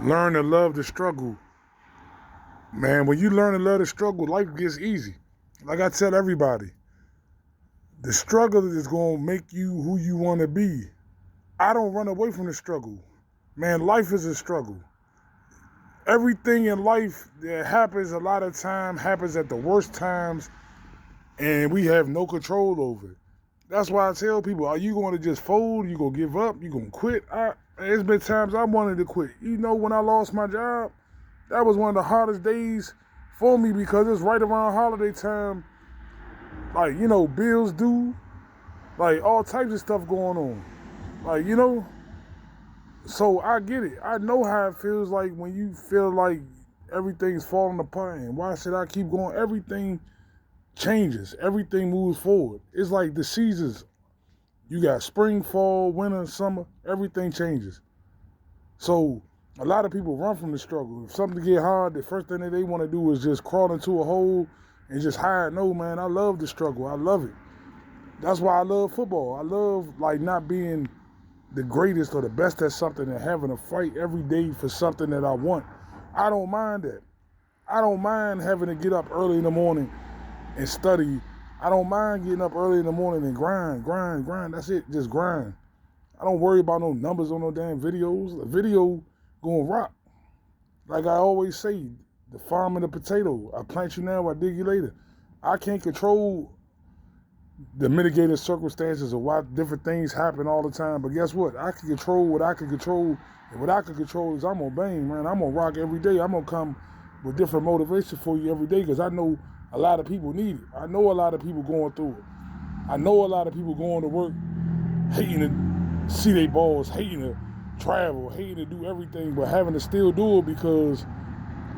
Learn to love the struggle. Man, when you learn to love the struggle, life gets easy. Like I tell everybody, the struggle is going to make you who you want to be. I don't run away from the struggle. Man, life is a struggle. Everything in life that happens a lot of time happens at the worst times, and we have no control over it. That's why I tell people, are you going to just fold? You going to give up? You going to quit? There's been times I wanted to quit. You know, when I lost my job, that was one of the hardest days for me because it's right around holiday time. Like, you know, bills due, like all types of stuff going on. Like, you know, so I get it. I know how it feels like when you feel like everything's falling apart and why should I keep going? Everything changes. Everything moves forward. It's like the seasons. You got spring, fall, winter, summer. Everything changes. So a lot of people run from the struggle. If something get hard, the first thing that they want to do is just crawl into a hole and just hide. No, man, I love the struggle. I love it. That's why I love football. I love like not being the greatest or the best at something and having to fight every day for something that I want. I don't mind that. I don't mind having to get up early in the morning and study. I don't mind getting up early in the morning and grind. That's it, just grind. I don't worry about no numbers on no damn videos. A video gonna rock. Like I always say, the farm and the potato. I plant you now, I dig you later. I can't control the mitigating circumstances of why different things happen all the time. But guess what? I can control what I can control. And what I can control is I'm gonna bang, man. I'm gonna rock every day. I'm gonna come with different motivation for you every day because I know a lot of people need it. I know a lot of people going through it. I know a lot of people going to work hating to see their balls, hating to travel, hating to do everything, but having to still do it because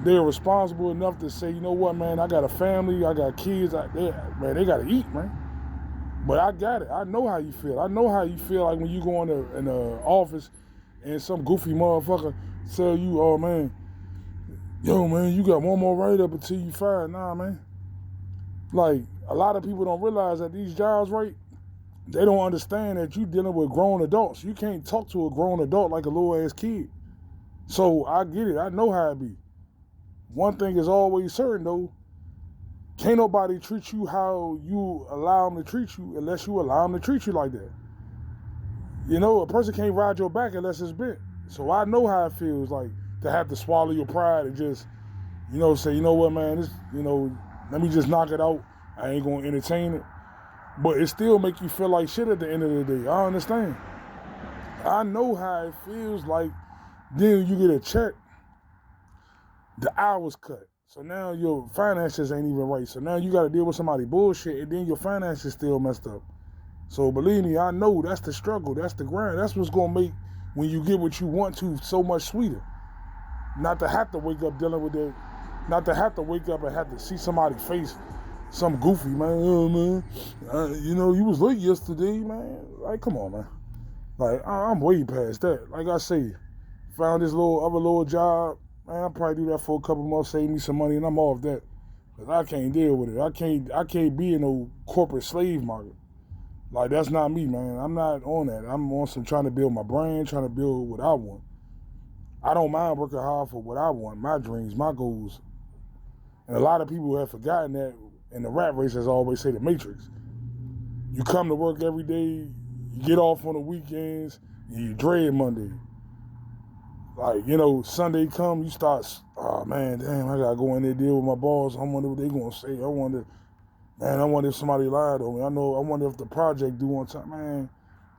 they're responsible enough to say, you know what, man, I got a family, I got kids, man, they got to eat, man. But I got it. I know how you feel. I know how you feel like when you go in the office and some goofy motherfucker tell you, oh, man, yo, man, you got one more write-up until you fired. Nah, man. Like, a lot of people don't realize that these jobs, right, they don't understand that you dealing with grown adults. You can't talk to a grown adult like a little-ass kid. So I get it. I know how it be. One thing is always certain, though. Can't nobody treat you how you allow them to treat you unless you allow them to treat you like that. You know, a person can't ride your back unless it's bent. So I know how it feels like to have to swallow your pride and just, you know, say, you know what, man, this, you know, let me just knock it out. I ain't gonna entertain it. But it still make you feel like shit at the end of the day. I understand. I know how it feels like then you get a check, the hours cut. So now your finances ain't even right. So now you got to deal with somebody bullshit and then your finances still messed up. So believe me, I know that's the struggle. That's the grind. That's what's going to make when you get what you want to so much sweeter. Not to have to wake up dealing with that. Not to have to wake up and have to see somebody face some goofy, man. Oh, man, you know, you was late yesterday, man. Like, come on, man. Like, I'm way past that. Like I say, found this other little job. Man, I'll probably do that for a couple months, save me some money, and I'm off that. Because I can't deal with it. I can't be in no corporate slave market. Like, that's not me, man. I'm not on that. I'm on some trying to build my brand, trying to build what I want. I don't mind working hard for what I want, my dreams, my goals. And a lot of people have forgotten that in the rat race, as I always say, the matrix. You come to work every day, you get off on the weekends, and you dread Monday. Like, you know, Sunday come, you start, oh, man, damn, I got to go in there, deal with my boss. I wonder what they going to say. I wonder if somebody lied on me. I wonder if the project due on time, man.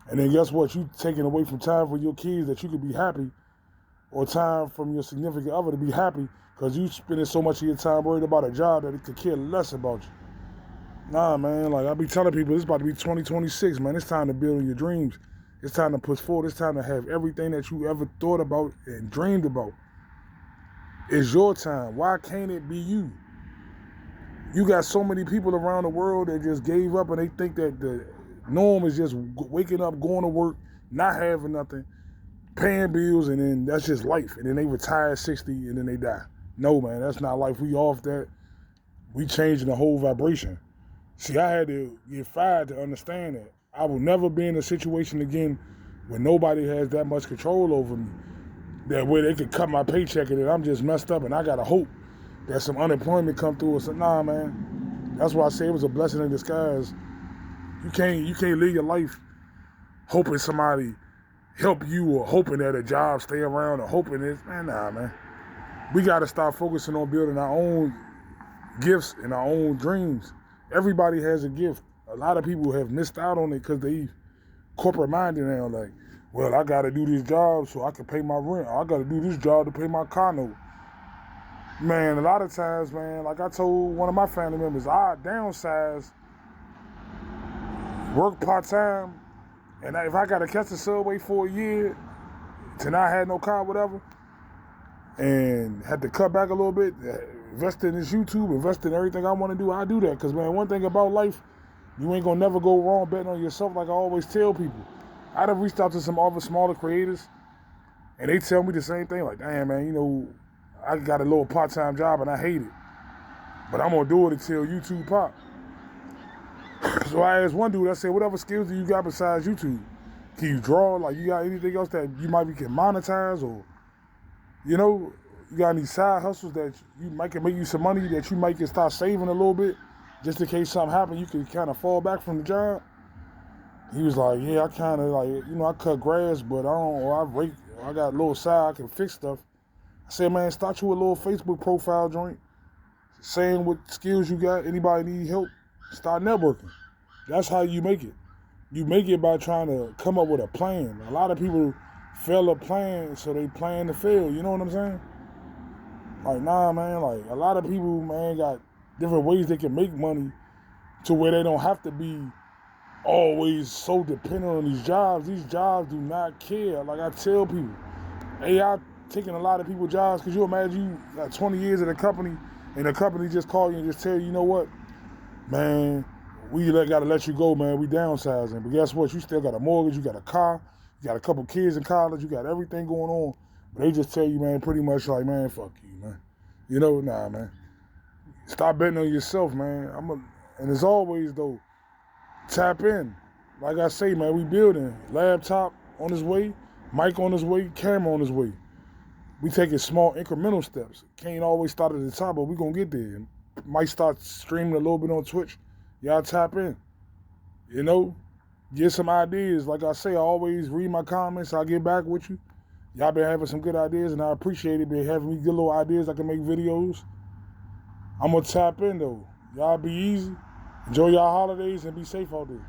And then guess what? You taking away from time for your kids that you could be happy, or time from your significant other to be happy because you spending so much of your time worried about a job that it could care less about you. Nah, man, like I be telling people, it's about to be 2026, man. It's time to build on your dreams. It's time to push forward. It's time to have everything that you ever thought about and dreamed about. It's your time. Why can't it be you? You got so many people around the world that just gave up and they think that the norm is just waking up, going to work, not having nothing, paying bills, and then that's just life. And then they retire at 60 and then they die. No, man, that's not life. We off that. We changing the whole vibration. See, I had to get fired to understand that. I will never be in a situation again where nobody has that much control over me. That way they could cut my paycheck and then I'm just messed up and I gotta hope that some unemployment come through or something. Nah, man. That's why I say it was a blessing in disguise. You can't live your life hoping somebody help you or hoping that a job stay around or hoping this. Man, nah, man. We gotta start focusing on building our own gifts and our own dreams. Everybody has a gift. A lot of people have missed out on it because they corporate minded now. Like, well, I gotta do this job so I can pay my rent. Or I gotta do this job to pay my car note. Man, a lot of times, man, like I told one of my family members, I downsize, work part-time, and if I gotta catch the subway for a year to not have no car, whatever, and had to cut back a little bit, invest in this YouTube, invest in everything I want to do, I do that. Because, man, one thing about life, you ain't gonna never go wrong betting on yourself, like I always tell people. I'd have reached out to some other smaller creators, and they tell me the same thing, like, damn, man, you know, I got a little part-time job and I hate it, but I'm gonna do it until YouTube pop. So I asked one dude, I said, what other skills do you got besides YouTube? Can you draw? Like, you got anything else that you might can monetize? Or, you know, you got any side hustles that you might can make you some money that you might can start saving a little bit just in case something happens, you can kind of fall back from the job? He was like, yeah, I kind of like, you know, I cut grass, but I don't, or I rake, I got a little side, I can fix stuff. I said, man, start you a little Facebook profile joint, saying what skills you got, anybody need help, start networking. That's how you make it. You make it by trying to come up with a plan. A lot of people fail a plan, so they plan to fail, you know what I'm saying? Like, nah, man, like, a lot of people, man, got different ways they can make money to where they don't have to be always so dependent on these jobs. These jobs do not care. Like I tell people, AI taking a lot of people's jobs, because you imagine you got 20 years at a company and the company just call you and just tell you, you know what, man, we gotta let you go, man, we downsizing. But guess what, you still got a mortgage, you got a car, you got a couple kids in college, you got everything going on. But they just tell you, man, pretty much like, man, fuck you, man. You know, nah, man. Stop betting on yourself, man. And as always, though, tap in. Like I say, man, we building. Laptop on his way, mic on his way, camera on his way. We taking small incremental steps. Can't always start at the top, but we gonna get there. Might start streaming a little bit on Twitch. Y'all tap in. You know, get some ideas. Like I say, I always read my comments. I'll get back with you. Y'all been having some good ideas, and I appreciate it. Been having me good little ideas. I can make videos. I'm gonna tap in though. Y'all be easy. Enjoy y'all holidays and be safe out there.